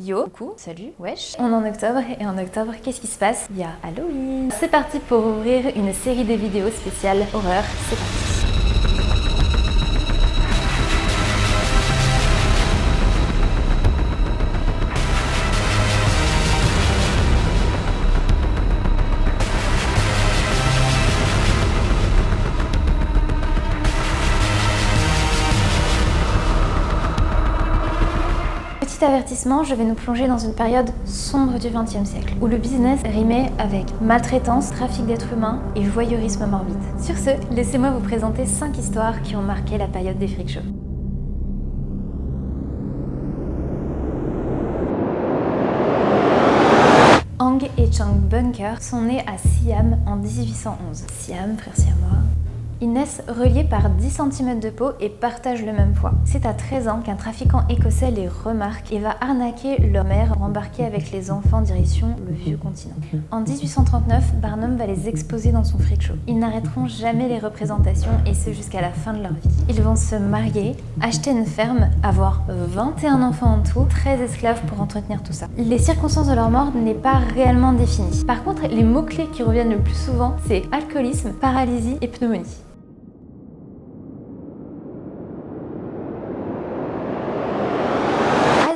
Yo, coucou, salut, wesh. On est en octobre et en octobre, qu'est-ce qui se passe? Il y a Halloween. C'est parti pour ouvrir une série de vidéos spéciales horreur. C'est parti. Petit avertissement, je vais nous plonger dans une période sombre du XXe siècle, où le business rimait avec maltraitance, trafic d'êtres humains et voyeurisme morbide. Sur ce, laissez-moi vous présenter 5 histoires qui ont marqué la période des freak shows. Hang et Chang Bunker sont nés à Siam en 1811. Siam, frère siamois. Ils naissent reliés par 10 cm de peau et partagent le même poids. C'est à 13 ans qu'un trafiquant écossais les remarque et va arnaquer leur mère pour embarquer avec les enfants direction le vieux continent. En 1839, Barnum va les exposer dans son freak show. Ils n'arrêteront jamais les représentations et ce jusqu'à la fin de leur vie. Ils vont se marier, acheter une ferme, avoir 21 enfants en tout, 13 esclaves pour entretenir tout ça. Les circonstances de leur mort n'est pas réellement définies. Par contre, les mots-clés qui reviennent le plus souvent, c'est alcoolisme, paralysie et pneumonie.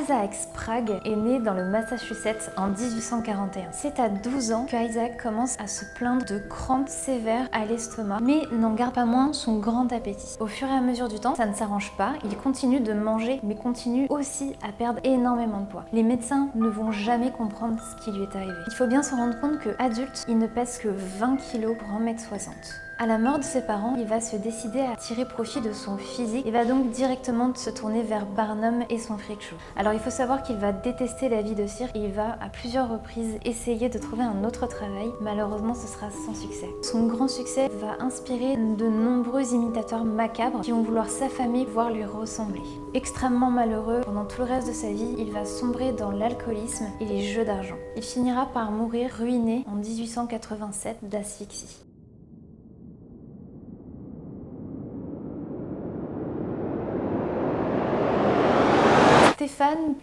Isaac Sprague est né dans le Massachusetts en 1841. C'est à 12 ans que Isaac commence à se plaindre de crampes sévères à l'estomac, mais n'en garde pas moins son grand appétit. Au fur et à mesure du temps, ça ne s'arrange pas, il continue de manger, mais continue aussi à perdre énormément de poids. Les médecins ne vont jamais comprendre ce qui lui est arrivé. Il faut bien se rendre compte qu'adulte, il ne pèse que 20 kg pour 1m60. À la mort de ses parents, il va se décider à tirer profit de son physique et va donc directement se tourner vers Barnum et son freak show. Alors il faut savoir qu'il va détester la vie de cirque et il va à plusieurs reprises essayer de trouver un autre travail. Malheureusement, ce sera sans succès. Son grand succès va inspirer de nombreux imitateurs macabres qui vont vouloir s'affamer, voire lui ressembler. Extrêmement malheureux, pendant tout le reste de sa vie, il va sombrer dans l'alcoolisme et les jeux d'argent. Il finira par mourir ruiné en 1887 d'asphyxie. Stefan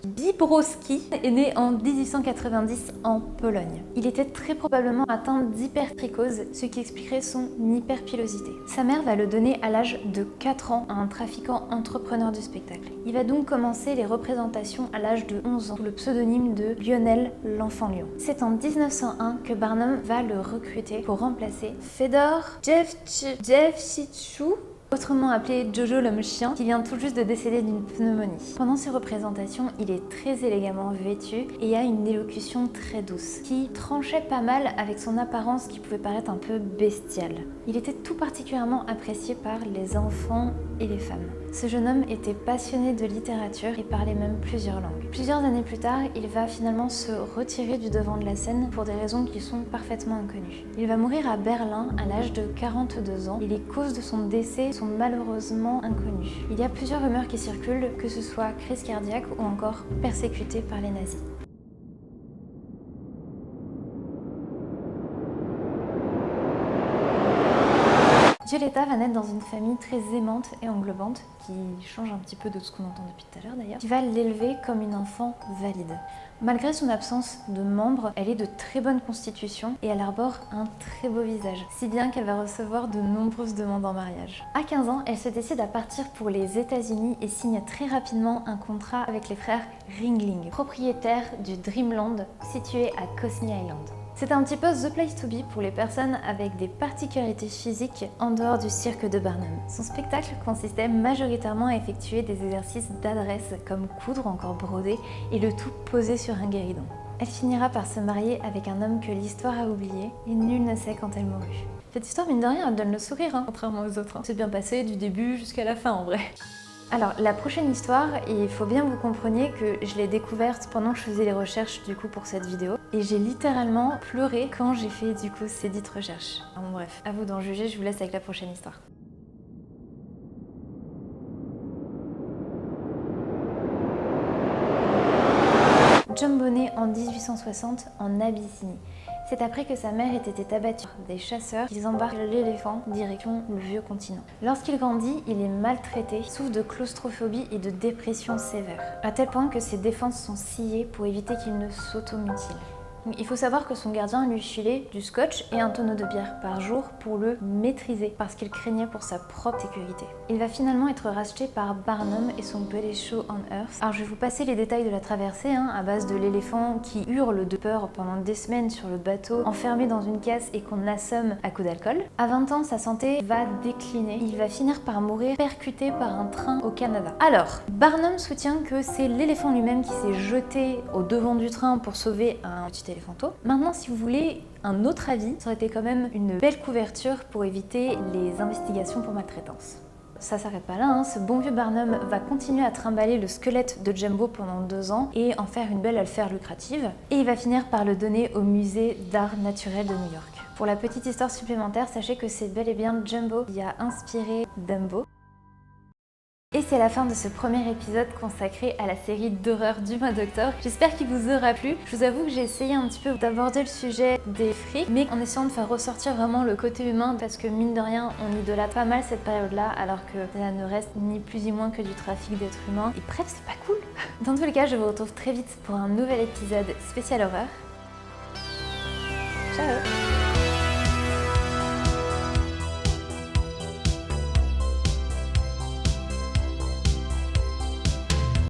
Bibrowski est né en 1890 en Pologne. Il était très probablement atteint d'hypertrichose, ce qui expliquerait son hyperpilosité. Sa mère va le donner à l'âge de 4 ans à un trafiquant entrepreneur du spectacle. Il va donc commencer les représentations à l'âge de 11 ans sous le pseudonyme de Lionel l'Enfant Lion. C'est en 1901 que Barnum va le recruter pour remplacer Fedor Jevchichou, autrement appelé Jojo l'homme chien, qui vient tout juste de décéder d'une pneumonie. Pendant ses représentations, il est très élégamment vêtu et a une élocution très douce, qui tranchait pas mal avec son apparence qui pouvait paraître un peu bestiale. Il était tout particulièrement apprécié par les enfants et les femmes. Ce jeune homme était passionné de littérature et parlait même plusieurs langues. Plusieurs années plus tard, il va finalement se retirer du devant de la scène pour des raisons qui sont parfaitement inconnues. Il va mourir à Berlin à l'âge de 42 ans et les causes de son décès sont malheureusement inconnues. Il y a plusieurs rumeurs qui circulent, que ce soit crise cardiaque ou encore persécuté par les nazis. Violetta va naître dans une famille très aimante et englobante, qui change un petit peu de ce qu'on entend depuis tout à l'heure d'ailleurs, qui va l'élever comme une enfant valide. Malgré son absence de membres, elle est de très bonne constitution et elle arbore un très beau visage, si bien qu'elle va recevoir de nombreuses demandes en mariage. À 15 ans, elle se décide à partir pour les États-Unis et signe très rapidement un contrat avec les frères Ringling, propriétaires du Dreamland situé à Coney Island. C'est un petit peu the place to be pour les personnes avec des particularités physiques en dehors du cirque de Barnum. Son spectacle consistait majoritairement à effectuer des exercices d'adresse comme coudre ou encore broder et le tout posé sur un guéridon. Elle finira par se marier avec un homme que l'histoire a oublié et nul ne sait quand elle mourut. Cette histoire, mine de rien, elle donne le sourire, contrairement aux autres. C'est bien passé du début jusqu'à la fin en vrai. Alors la prochaine histoire, il faut bien que vous compreniez que je l'ai découverte pendant que je faisais les recherches du coup pour cette vidéo et j'ai littéralement pleuré quand j'ai fait du coup ces dites recherches. Bon bref, à vous d'en juger, je vous laisse avec la prochaine histoire. Jumbo naît en 1860 en Abyssinie. C'est après que sa mère ait été abattue par des chasseurs qu'ils embarquent l'éléphant direction le vieux continent. Lorsqu'il grandit, il est maltraité, souffre de claustrophobie et de dépression sévère, à tel point que ses défenses sont sciées pour éviter qu'il ne s'automutile. Il faut savoir que son gardien lui filait du scotch et un tonneau de bière par jour pour le maîtriser parce qu'il craignait pour sa propre sécurité. Il va finalement être racheté par Barnum et son Buddy Show on Earth. Alors je vais vous passer les détails de la traversée à base de l'éléphant qui hurle de peur pendant des semaines sur le bateau, enfermé dans une caisse et qu'on assomme à coups d'alcool. À 20 ans, sa santé va décliner. Il va finir par mourir percuté par un train au Canada. Alors, Barnum soutient que c'est l'éléphant lui-même qui s'est jeté au devant du train pour sauver un petit éléphanto. Maintenant, si vous voulez un autre avis, ça aurait été quand même une belle couverture pour éviter les investigations pour maltraitance. Ça s'arrête pas là, ce bon vieux Barnum va continuer à trimballer le squelette de Jumbo pendant 2 ans et en faire une belle affaire lucrative. Et il va finir par le donner au musée d'art naturel de New York. Pour la petite histoire supplémentaire, sachez que c'est bel et bien Jumbo qui a inspiré Dumbo. Et c'est la fin de ce premier épisode consacré à la série d'horreur du mois d'octobre. J'espère qu'il vous aura plu. Je vous avoue que j'ai essayé un petit peu d'aborder le sujet des frics, mais en essayant de faire ressortir vraiment le côté humain, parce que mine de rien, on idolâtre pas mal cette période-là, alors que ça ne reste ni plus ni moins que du trafic d'êtres humains. Et bref, c'est pas cool. Dans tous les cas, je vous retrouve très vite pour un nouvel épisode spécial horreur. Ciao!